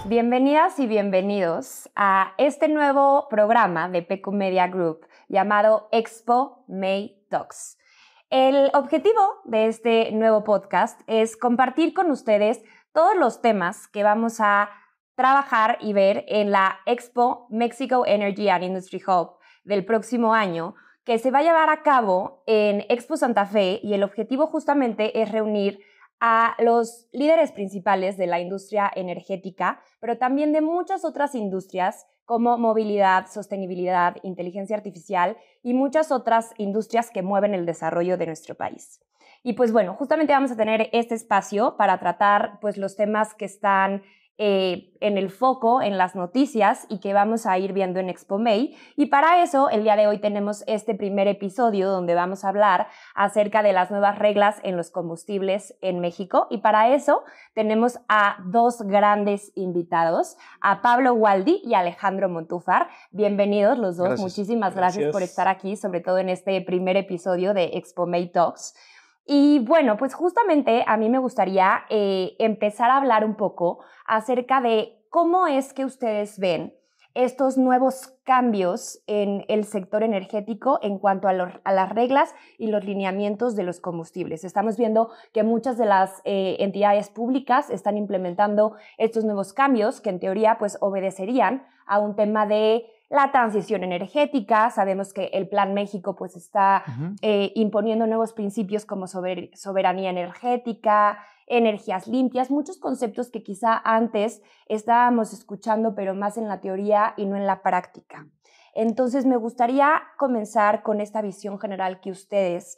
Bienvenidas y bienvenidos a este nuevo programa de Peco Media Group llamado Expo May Talks. El objetivo de este nuevo podcast es compartir con ustedes todos los temas que vamos a trabajar y ver en la Expo Mexico Energy and Industry Hub del próximo año, que se va a llevar a cabo en Expo Santa Fe, y el objetivo justamente es reunir a los líderes principales de la industria energética, pero también de muchas otras industrias como movilidad, sostenibilidad, inteligencia artificial y muchas otras industrias que mueven el desarrollo de nuestro país. Y pues bueno, justamente vamos a tener este espacio para tratar pues los temas que están en el foco, en las noticias, y que vamos a ir viendo en Expo May. Y para eso, el día de hoy tenemos este primer episodio donde vamos a hablar acerca de las nuevas reglas en los combustibles en México. Y para eso tenemos a dos grandes invitados, a Pablo Waldi y a Alejandro Montúfar. Bienvenidos los dos. Gracias. Muchísimas gracias por estar aquí, sobre todo en este primer episodio de Expo May Talks. Y bueno, pues justamente a mí me gustaría empezar a hablar un poco acerca de cómo es que ustedes ven estos nuevos cambios en el sector energético en cuanto a las reglas y los lineamientos de los combustibles. Estamos viendo que muchas de las entidades públicas están implementando estos nuevos cambios que en teoría pues obedecerían a un tema de la transición energética. Sabemos que el Plan México pues está imponiendo nuevos principios como soberanía energética, energías limpias, muchos conceptos que quizá antes estábamos escuchando, pero más en la teoría y no en la práctica. Entonces me gustaría comenzar con esta visión general que ustedes,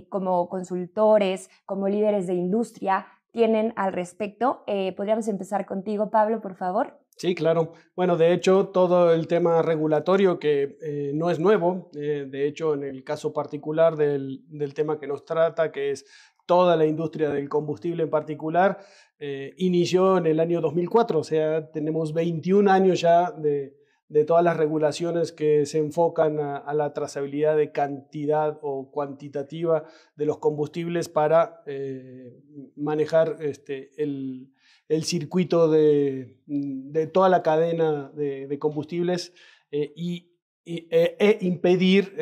como consultores, como líderes de industria, tienen al respecto. ¿Podríamos empezar contigo, Pablo, por favor? Sí, claro. Bueno, de hecho, todo el tema regulatorio que no es nuevo, de hecho, en el caso particular del tema que nos trata, que es toda la industria del combustible en particular, inició en el año 2004, o sea, tenemos 21 años ya de todas las regulaciones que se enfocan a la trazabilidad de cantidad o cuantitativa de los combustibles para manejar el circuito de toda la cadena de combustibles e impedir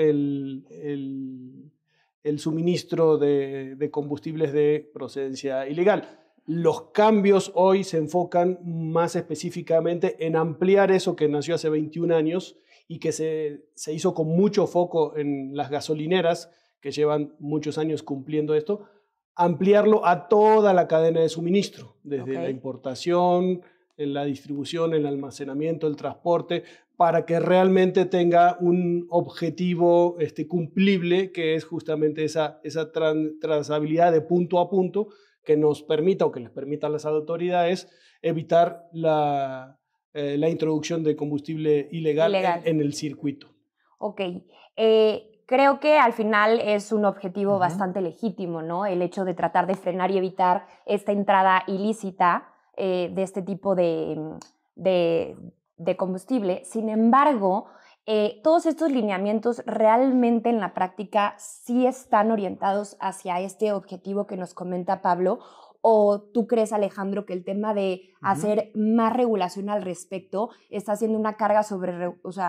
el suministro de combustibles de procedencia ilegal. Los cambios hoy se enfocan más específicamente en ampliar eso que nació hace 21 años y que se hizo con mucho foco en las gasolineras, que llevan muchos años cumpliendo esto, ampliarlo a toda la cadena de suministro, desde la importación, en la distribución, el almacenamiento, el transporte, para que realmente tenga un objetivo cumplible, que es justamente esa trazabilidad de punto a punto que nos permita, o que les permita a las autoridades, evitar la introducción de combustible ilegal. En el circuito. Ok. Creo que al final es un objetivo bastante legítimo, ¿no? El hecho de tratar de frenar y evitar esta entrada ilícita de este tipo de combustible. Sin embargo, todos estos lineamientos realmente en la práctica sí están orientados hacia este objetivo que nos comenta Pablo. ¿O tú crees, Alejandro, que el tema de hacer más regulación al respecto está haciendo una carga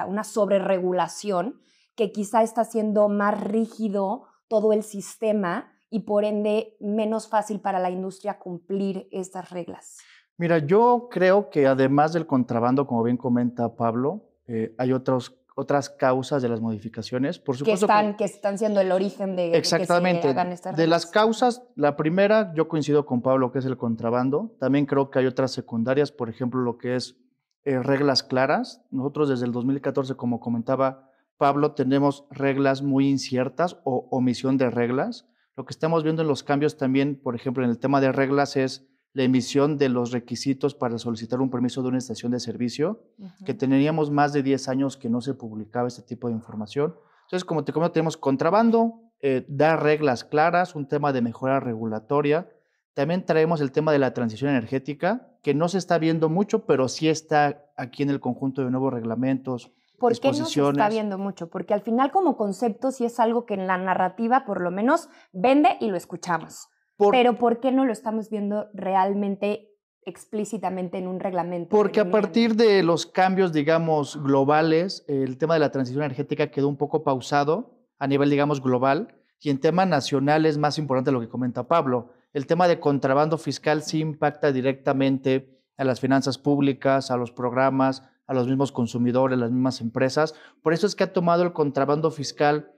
una sobreregulación, que quizá está haciendo más rígido todo el sistema y por ende menos fácil para la industria cumplir estas reglas? Mira, yo creo que además del contrabando, como bien comenta Pablo, hay otras causas de las modificaciones. Por supuesto que están siendo el origen de que se hagan estas reglas. De las causas, la primera, yo coincido con Pablo, que es el contrabando. También creo que hay otras secundarias, por ejemplo, lo que es reglas claras. Nosotros desde el 2014, como comentaba Pablo, tenemos reglas muy inciertas o omisión de reglas. Lo que estamos viendo en los cambios también, por ejemplo, en el tema de reglas es la emisión de los requisitos para solicitar un permiso de una estación de servicio, que teníamos más de 10 años que no se publicaba este tipo de información. Entonces, como te comento, tenemos contrabando, dar reglas claras, un tema de mejora regulatoria. También traemos el tema de la transición energética, que no se está viendo mucho, pero sí está aquí en el conjunto de nuevos reglamentos. ¿Por qué no se está viendo mucho? Porque al final, como concepto, sí es algo que en la narrativa por lo menos vende y lo escuchamos. Pero ¿por qué no lo estamos viendo realmente explícitamente en un reglamento. Porque a partir de los cambios, digamos, globales, el tema de la transición energética quedó un poco pausado a nivel, digamos, global, y en tema nacional es más importante lo que comenta Pablo. El tema de contrabando fiscal sí impacta directamente a las finanzas públicas, a los programas, a los mismos consumidores, las mismas empresas. Por eso es que ha tomado el contrabando fiscal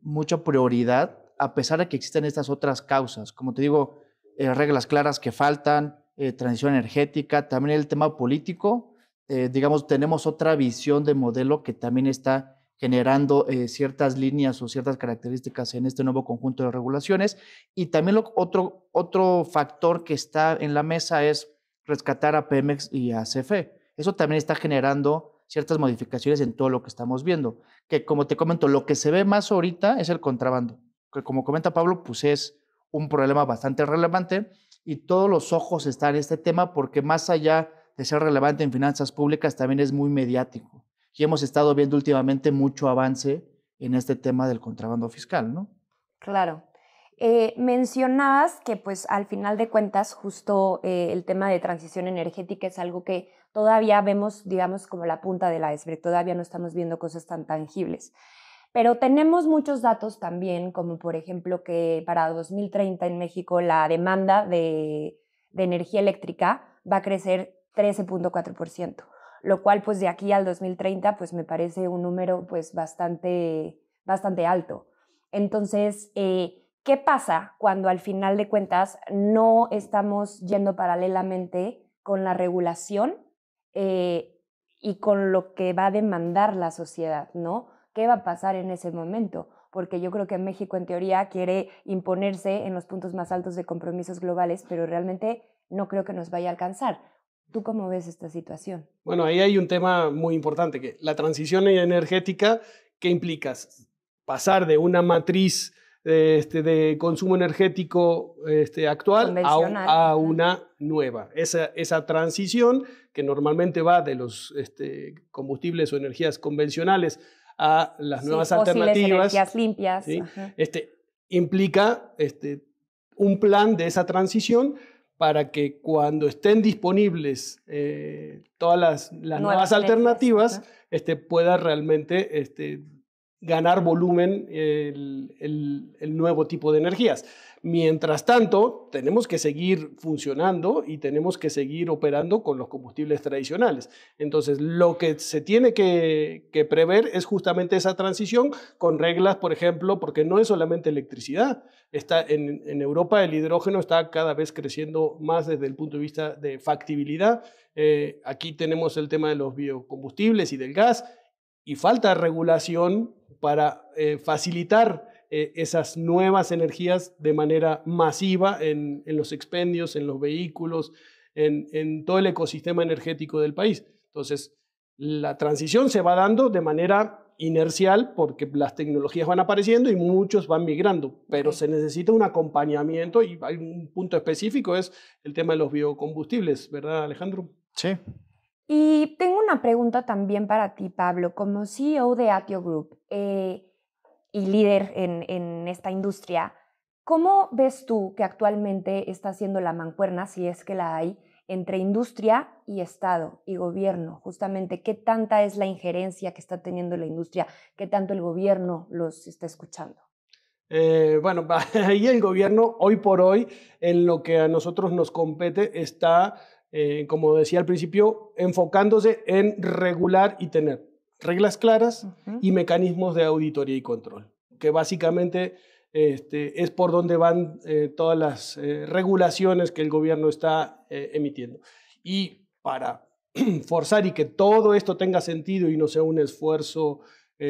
mucha prioridad, a pesar de que existen estas otras causas. Como te digo, reglas claras que faltan, transición energética, también el tema político. Digamos, tenemos otra visión de modelo que también está generando ciertas líneas o ciertas características en este nuevo conjunto de regulaciones. Y también otro factor que está en la mesa es rescatar a Pemex y a CFE. Eso también está generando ciertas modificaciones en todo lo que estamos viendo. Que como te comento, lo que se ve más ahorita es el contrabando, que como comenta Pablo, pues es un problema bastante relevante y todos los ojos están en este tema porque más allá de ser relevante en finanzas públicas, también es muy mediático. Y hemos estado viendo últimamente mucho avance en este tema del contrabando fiscal, ¿no? Claro. Mencionabas que pues al final de cuentas justo el tema de transición energética es algo que todavía vemos, digamos, como la punta del iceberg, todavía no estamos viendo cosas tan tangibles. Pero tenemos muchos datos también, como por ejemplo que para 2030 en México la demanda de energía eléctrica va a crecer 13.4%, lo cual pues de aquí al 2030 pues me parece un número pues bastante alto. Entonces, ¿qué pasa cuando al final de cuentas no estamos yendo paralelamente con la regulación y con lo que va a demandar la sociedad, ¿no? ¿Qué va a pasar en ese momento? Porque yo creo que México en teoría quiere imponerse en los puntos más altos de compromisos globales, pero realmente no creo que nos vaya a alcanzar. ¿Tú cómo ves esta situación? Bueno, ahí hay un tema muy importante, que la transición energética, ¿qué implica? Pasar de una matriz de consumo energético actual a una nueva. Esa transición, que normalmente va de los combustibles o energías convencionales a las nuevas alternativas, energías limpias. ¿sí? Implica un plan de esa transición para que cuando estén disponibles todas las nuevas alternativas, pueda realmente ganar volumen el nuevo tipo de energías. Mientras tanto, tenemos que seguir funcionando y tenemos que seguir operando con los combustibles tradicionales. Entonces, lo que se tiene que prever es justamente esa transición con reglas, por ejemplo, porque no es solamente electricidad. En Europa el hidrógeno está cada vez creciendo más desde el punto de vista de factibilidad. Aquí tenemos el tema de los biocombustibles y del gas, y falta regulación para facilitar esas nuevas energías de manera masiva en los expendios, en los vehículos, en todo el ecosistema energético del país. Entonces, la transición se va dando de manera inercial porque las tecnologías van apareciendo y muchos van migrando, pero se necesita un acompañamiento y hay un punto específico, es el tema de los biocombustibles, ¿verdad, Alejandro? Sí. Y tengo una pregunta también para ti, Pablo, como CEO de Atio Group y líder en esta industria, ¿cómo ves tú que actualmente está haciendo la mancuerna, si es que la hay, entre industria y Estado y gobierno? Justamente, ¿qué tanta es la injerencia que está teniendo la industria? ¿Qué tanto el gobierno los está escuchando? Bueno, ahí el gobierno, hoy por hoy, en lo que a nosotros nos compete, está, como decía al principio, enfocándose en regular y tener reglas claras y mecanismos de auditoría y control, que básicamente es por donde van todas las regulaciones que el gobierno está emitiendo. Y para forzar y que todo esto tenga sentido y no sea un esfuerzo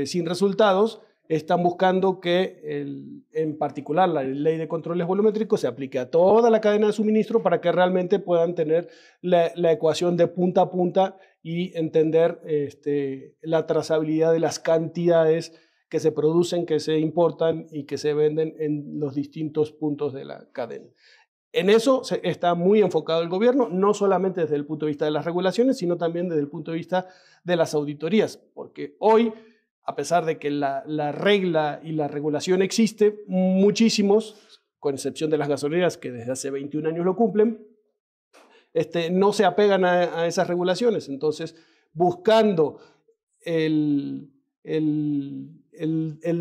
sin resultados, están buscando que, en particular, la ley de controles volumétricos se aplique a toda la cadena de suministro para que realmente puedan tener la ecuación de punta a punta y entender la trazabilidad de las cantidades que se producen, que se importan y que se venden en los distintos puntos de la cadena. En eso está muy enfocado el gobierno, no solamente desde el punto de vista de las regulaciones, sino también desde el punto de vista de las auditorías, porque hoy, a pesar de que la regla y la regulación existe, muchísimos, con excepción de las gasolineras que desde hace 21 años lo cumplen, no se apegan a esas regulaciones. Entonces, buscando el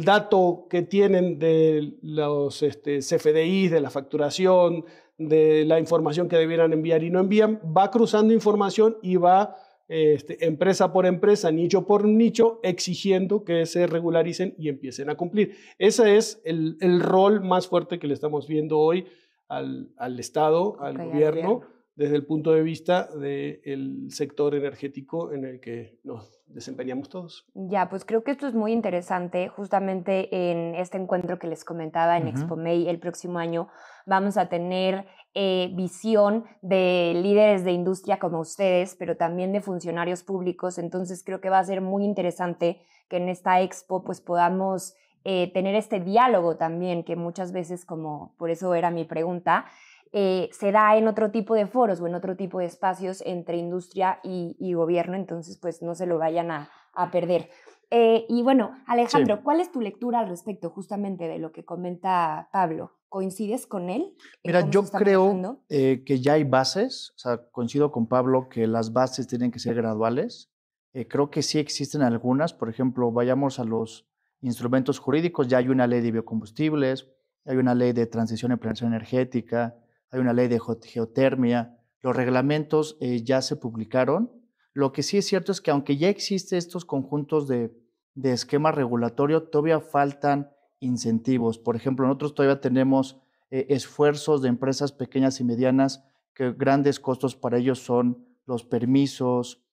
dato que tienen de los CFDIs, de la facturación, de la información que debieran enviar y no envían, va cruzando información y va empresa por empresa, nicho por nicho, exigiendo que se regularicen y empiecen a cumplir. Ese es el rol más fuerte que le estamos viendo hoy al Estado, al gobierno, desde el punto de vista del sector energético en el que nos desempeñamos todos. Ya, pues creo que esto es muy interesante. Justamente en este encuentro que les comentaba en Expo May el próximo año, vamos a tener visión de líderes de industria como ustedes, pero también de funcionarios públicos. Entonces creo que va a ser muy interesante que en esta expo pues podamos tener este diálogo también, que muchas veces, como por eso era mi pregunta, se da en otro tipo de foros o en otro tipo de espacios entre industria y gobierno. Entonces pues no se lo vayan a perder. Y bueno, Alejandro, sí, ¿cuál es tu lectura al respecto justamente de lo que comenta Pablo? ¿Coincides con él? Mira, yo creo que ya hay bases, o sea, coincido con Pablo que las bases tienen que ser graduales. Creo que sí existen algunas, por ejemplo, vayamos a los instrumentos jurídicos, ya hay una ley de biocombustibles, hay una ley de transición y planeación energética, hay una ley de geotermia, los reglamentos ya se publicaron. Lo que sí es cierto es que aunque ya existen estos conjuntos de esquema regulatorio, todavía faltan incentivos. Por ejemplo, nosotros todavía tenemos esfuerzos de empresas pequeñas y medianas que grandes costos para ellos son los permisos,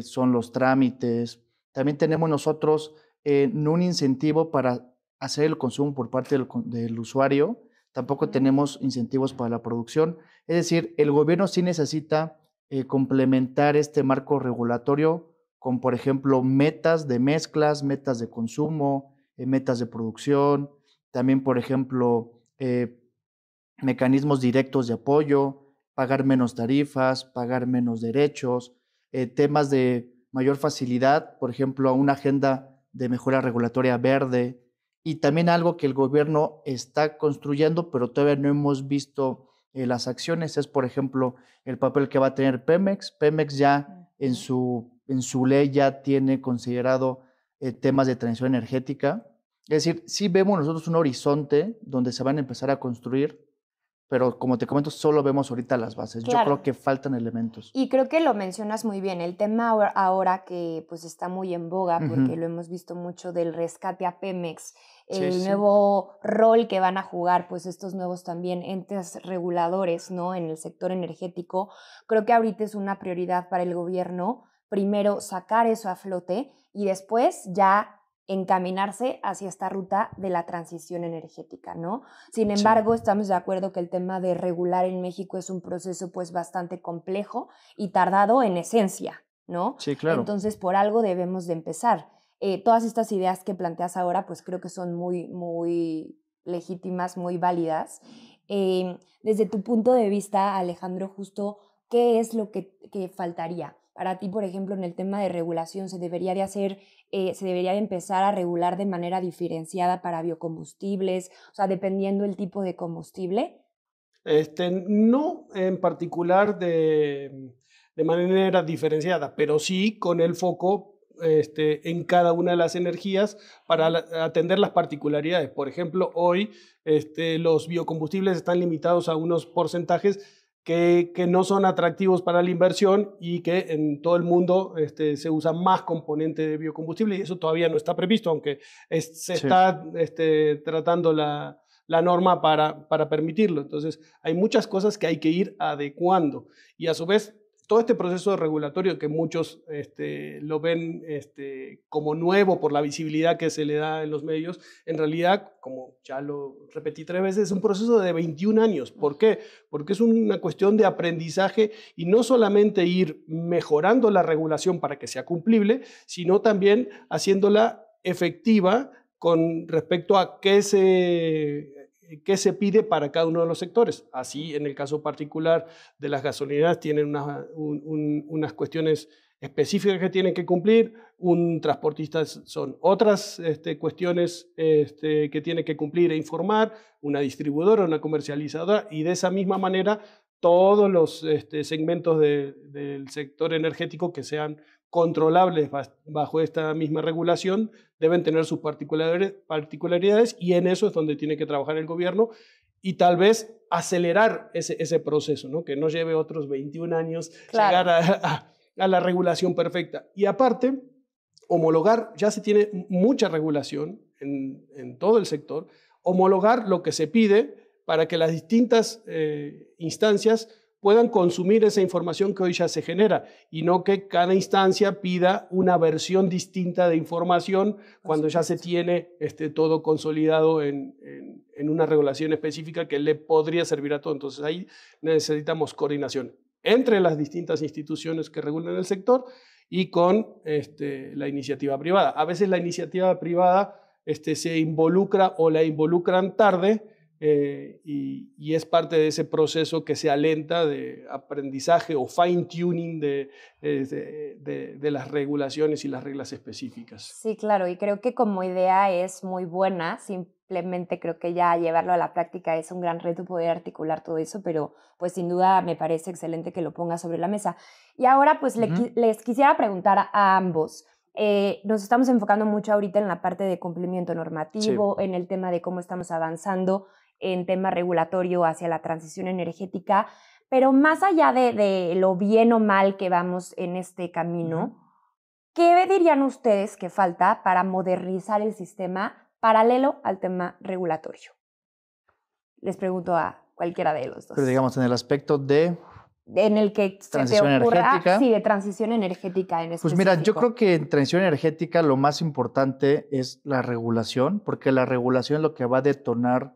son los trámites. También tenemos nosotros no un incentivo para hacer el consumo por parte del usuario, tampoco tenemos incentivos para la producción. Es decir, el gobierno sí necesita complementar este marco regulatorio con, por ejemplo, metas de mezclas, metas de consumo, metas de producción, también, por ejemplo, mecanismos directos de apoyo, pagar menos tarifas, pagar menos derechos, temas de mayor facilidad, por ejemplo, una agenda de mejora regulatoria verde, y también algo que el gobierno está construyendo, pero todavía no hemos visto las acciones, es, por ejemplo, el papel que va a tener Pemex. Pemex ya en su ley ya tiene considerado temas de transición energética. Es decir, sí vemos nosotros un horizonte donde se van a empezar a construir, pero como te comento, solo vemos ahorita las bases. Claro. Yo creo que faltan elementos. Y creo que lo mencionas muy bien. El tema ahora que pues está muy en boga, porque lo hemos visto mucho del rescate a Pemex, el nuevo rol que van a jugar pues estos nuevos también entes reguladores, ¿no?, en el sector energético. Creo que ahorita es una prioridad para el gobierno, primero sacar eso a flote y después ya encaminarse hacia esta ruta de la transición energética, ¿no? Sin embargo, estamos de acuerdo que el tema de regular en México es un proceso pues bastante complejo y tardado en esencia, ¿no? Sí, claro. Entonces, por algo debemos de empezar. Todas estas ideas que planteas ahora pues creo que son muy legítimas, muy válidas. Desde tu punto de vista, Alejandro, justo, ¿qué es lo que faltaría? Para ti, por ejemplo, en el tema de regulación, ¿se debería de empezar a regular de manera diferenciada para biocombustibles? O sea, dependiendo el tipo de combustible. No en particular de manera diferenciada, pero sí con el foco en cada una de las energías para atender las particularidades. Por ejemplo, hoy los biocombustibles están limitados a unos porcentajes que no son atractivos para la inversión y que en todo el mundo se usa más componente de biocombustible y eso todavía no está previsto, aunque se está tratando la norma para permitirlo. Entonces, hay muchas cosas que hay que ir adecuando y a su vez todo este proceso regulatorio que muchos lo ven como nuevo por la visibilidad que se le da en los medios, en realidad, como ya lo repetí 3 veces, es un proceso de 21 años. ¿Por qué? Porque es una cuestión de aprendizaje y no solamente ir mejorando la regulación para que sea cumplible, sino también haciéndola efectiva con respecto a qué se pide para cada uno de los sectores. Así, en el caso particular de las gasolineras, tienen unas cuestiones específicas que tienen que cumplir, un transportista son otras cuestiones que tiene que cumplir e informar, una distribuidora, una comercializadora, y de esa misma manera todos los segmentos del sector energético que sean controlables bajo esta misma regulación deben tener sus particularidades, y en eso es donde tiene que trabajar el gobierno y tal vez acelerar ese proceso, ¿no? Que no lleve otros 21 años llegar a la regulación perfecta. Y aparte, homologar, ya se tiene mucha regulación en todo el sector, homologar lo que se pide para que las distintas instancias puedan consumir esa información que hoy ya se genera, y no que cada instancia pida una versión distinta de información cuando ya se tiene todo consolidado en una regulación específica que le podría servir a todo. Entonces ahí necesitamos coordinación entre las distintas instituciones que regulan el sector y con la iniciativa privada. A veces la iniciativa privada se involucra o la involucran tarde, y es parte de ese proceso que se alenta de aprendizaje o fine-tuning de las regulaciones y las reglas específicas. Sí, claro, y creo que como idea es muy buena, simplemente creo que ya llevarlo a la práctica es un gran reto poder articular todo eso, pero pues sin duda me parece excelente que lo ponga sobre la mesa. Y ahora pues les quisiera preguntar a ambos. Nos estamos enfocando mucho ahorita en la parte de cumplimiento normativo, sí, en el tema de cómo estamos avanzando en tema regulatorio hacia la transición energética, pero más allá de lo bien o mal que vamos en este camino, ¿qué dirían ustedes que falta para modernizar el sistema paralelo al tema regulatorio? Les pregunto a cualquiera de los dos. Pero digamos, en el aspecto de... En el que transición energética. Sí, de transición energética en específico. Pues mira, yo creo que en transición energética lo más importante es la regulación, porque la regulación es lo que va a detonar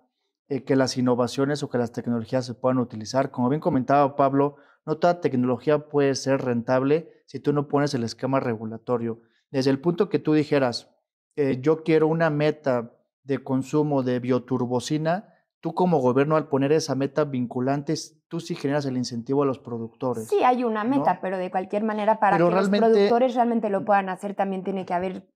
que las innovaciones o que las tecnologías se puedan utilizar. Como bien comentaba Pablo, no toda tecnología puede ser rentable si tú no pones el esquema regulatorio. Desde el punto que tú dijeras, yo quiero una meta de consumo de bioturbocina, tú como gobierno al poner esa meta vinculante, tú sí generas el incentivo a los productores. Sí, hay una meta, ¿no? Pero de cualquier manera para que los productores realmente lo puedan hacer también tiene que haber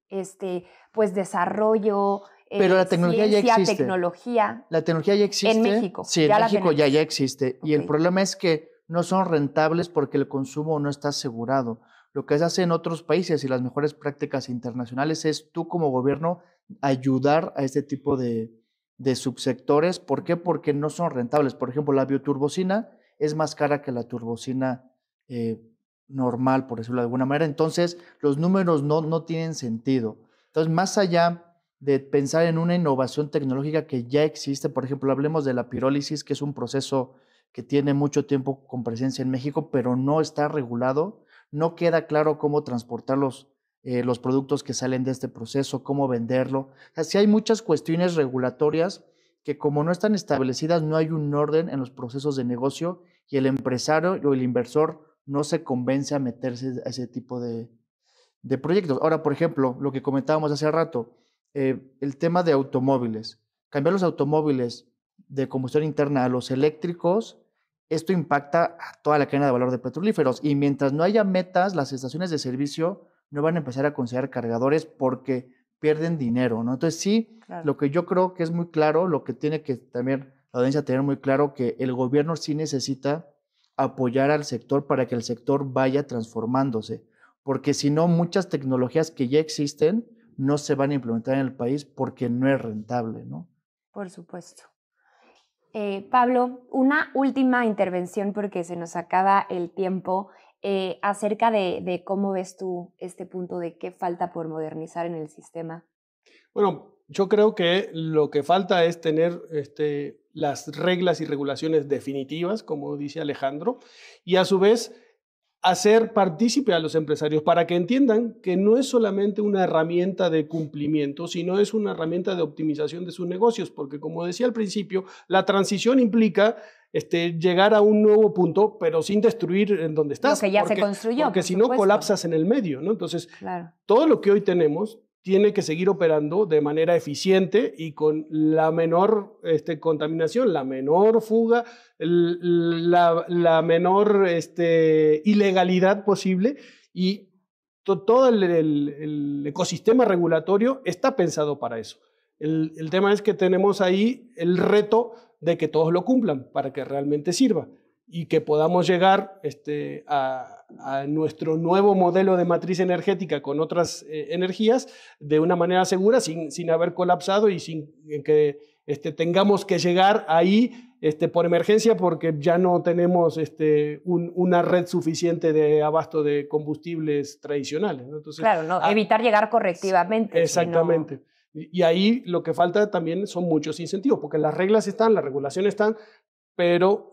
pues desarrollo, pero la tecnología ya existe. Tecnología. La tecnología ya existe. En México. Sí, en México ya existe. Okay. Y el problema es que no son rentables porque el consumo no está asegurado. Lo que se hace en otros países y las mejores prácticas internacionales es tú como gobierno ayudar a este tipo de subsectores. ¿Por qué? Porque no son rentables. Por ejemplo, la bioturbocina es más cara que la turbocina normal, por decirlo de alguna manera. Entonces, los números no tienen sentido. Entonces, más allá de pensar en una innovación tecnológica que ya existe, por ejemplo, hablemos de la pirólisis, que es un proceso que tiene mucho tiempo con presencia en México, pero no está regulado, no queda claro cómo transportar los productos que salen de este proceso, cómo venderlo. O sea, sí hay muchas cuestiones regulatorias que como no están establecidas, no hay un orden en los procesos de negocio y el empresario o el inversor no se convence a meterse a ese tipo de proyectos. Ahora, por ejemplo, lo que comentábamos hace rato, el tema de automóviles. Cambiar los automóviles de combustión interna a los eléctricos, esto impacta a toda la cadena de valor de petrolíferos. Y mientras no haya metas, las estaciones de servicio no van a empezar a considerar cargadores porque pierden dinero, ¿no? Entonces sí, claro, lo que yo creo que es muy claro, lo que tiene que también la audiencia tener muy claro, que el gobierno sí necesita apoyar al sector para que el sector vaya transformándose. Porque si no, muchas tecnologías que ya existen no se van a implementar en el país porque no es rentable, ¿no? Por supuesto. Pablo, una última intervención porque se nos acaba el tiempo acerca de cómo ves tú este punto de qué falta por modernizar en el sistema. Bueno, yo creo que lo que falta es tener las reglas y regulaciones definitivas, como dice Alejandro, y a su vez hacer partícipe a los empresarios para que entiendan que no es solamente una herramienta de cumplimiento, sino es una herramienta de optimización de sus negocios, porque como decía al principio, la transición implica llegar a un nuevo punto, pero sin destruir en donde estás. Lo que ya se construyó. Porque si no, colapsas en el medio, ¿no? Entonces, claro, todo lo que hoy tenemos tiene que seguir operando de manera eficiente y con la menor contaminación, la menor fuga, la menor ilegalidad posible, y todo el ecosistema regulatorio está pensado para eso. El tema es que tenemos ahí el reto de que todos lo cumplan para que realmente sirva. y que podamos llegar a nuestro nuevo modelo de matriz energética con otras energías de una manera segura, sin haber colapsado y sin que tengamos que llegar ahí por emergencia porque ya no tenemos una red suficiente de abasto de combustibles tradicionales, ¿no? Entonces, claro, no, evitar llegar correctivamente. Exactamente. Sino... Y ahí lo que falta también son muchos incentivos, porque las reglas están, las regulaciones están, pero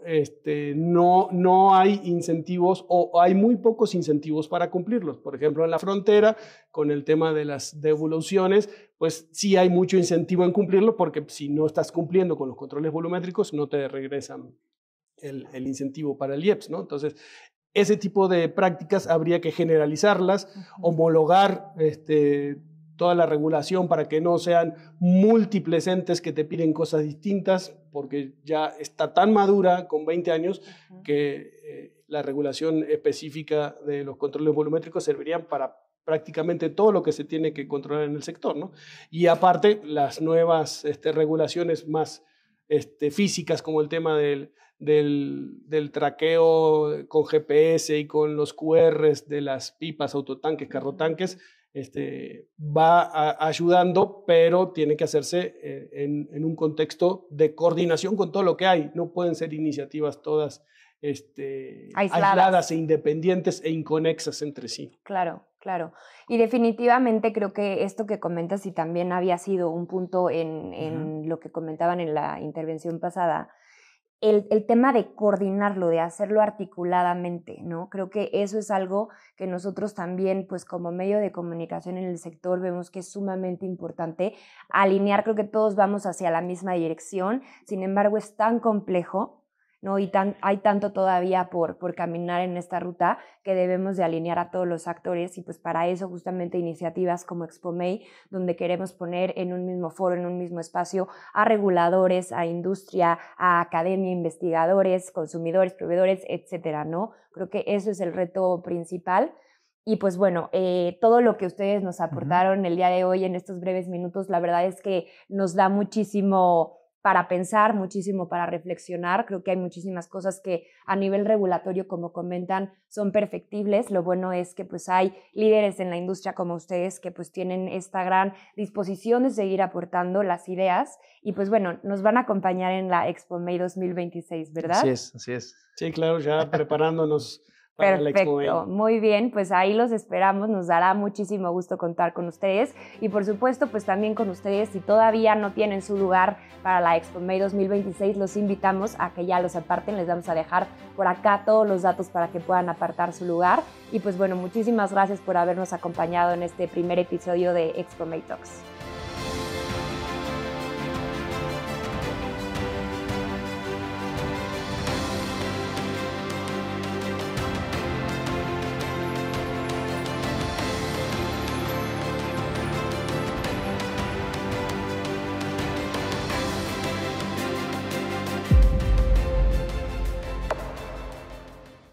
no hay incentivos o hay muy pocos incentivos para cumplirlos. Por ejemplo, en la frontera, con el tema de las devoluciones, pues sí hay mucho incentivo en cumplirlo, porque si no estás cumpliendo con los controles volumétricos, no te regresan el incentivo para el IEPS, ¿no? Entonces, ese tipo de prácticas habría que generalizarlas, homologar toda la regulación para que no sean múltiples entes que te piden cosas distintas, porque ya está tan madura con 20 años que la regulación específica de los controles volumétricos servirían para prácticamente todo lo que se tiene que controlar en el sector, ¿no? Y aparte, las nuevas regulaciones más físicas, como el tema del traqueo con GPS y con los QRs de las pipas, autotanques, carrotanques, va ayudando, pero tiene que hacerse en un contexto de coordinación con todo lo que hay. No pueden ser iniciativas todas aisladas e independientes e inconexas entre sí. Claro, claro. Y definitivamente creo que esto que comentas y también había sido un punto en lo que comentaban en la intervención pasada, el tema de coordinarlo, de hacerlo articuladamente, ¿no? Creo que eso es algo que nosotros también, pues como medio de comunicación en el sector, vemos que es sumamente importante alinear. Creo que todos vamos hacia la misma dirección, sin embargo es tan complejo, ¿no? Y hay tanto todavía por caminar en esta ruta que debemos de alinear a todos los actores y pues para eso justamente iniciativas como ExpoMey, donde queremos poner en un mismo foro, en un mismo espacio a reguladores, a industria, a academia, investigadores, consumidores, proveedores, etcétera, ¿no? Creo que eso es el reto principal. Y pues bueno, todo lo que ustedes nos aportaron el día de hoy en estos breves minutos, la verdad es que nos da muchísimo para pensar, muchísimo para reflexionar. Creo que hay muchísimas cosas que a nivel regulatorio, como comentan, son perfectibles. Lo bueno es que pues hay líderes en la industria como ustedes que pues tienen esta gran disposición de seguir aportando las ideas y pues bueno, nos van a acompañar en la ExpoMey 2026, ¿verdad? Así es, así es. Sí, claro, ya preparándonos. Perfecto, muy bien, pues ahí los esperamos, nos dará muchísimo gusto contar con ustedes y por supuesto pues también con ustedes, si todavía no tienen su lugar para la ExpoMey 2026, los invitamos a que ya los aparten, les vamos a dejar por acá todos los datos para que puedan apartar su lugar y pues bueno, muchísimas gracias por habernos acompañado en este primer episodio de ExpoMey Talks.